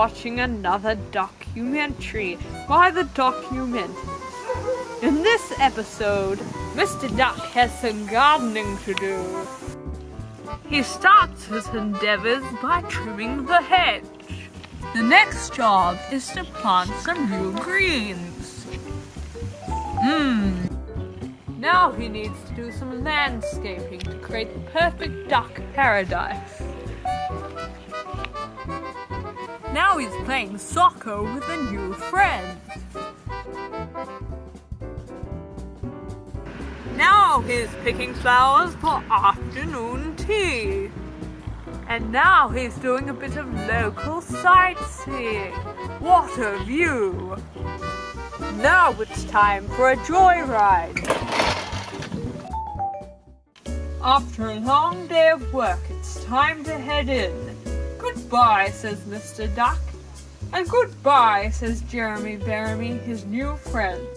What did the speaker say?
watching another documentary by the Documentary. In this episode, Mr. Duck has some gardening to do. He starts his endeavors by trimming the hedge. The next job is to plant some new greens. Now he needs to do some landscaping to create the perfect duck paradise. Now he's playing soccer with a new friend. Now he's picking flowers for afternoon tea. And now he's doing a bit of local sightseeing. What a view! Now it's time for a joyride. After a long day of work, it's time to head in. Goodbye, says Mr. Duck. And goodbye, says Jeremy Bearimy, his new friend.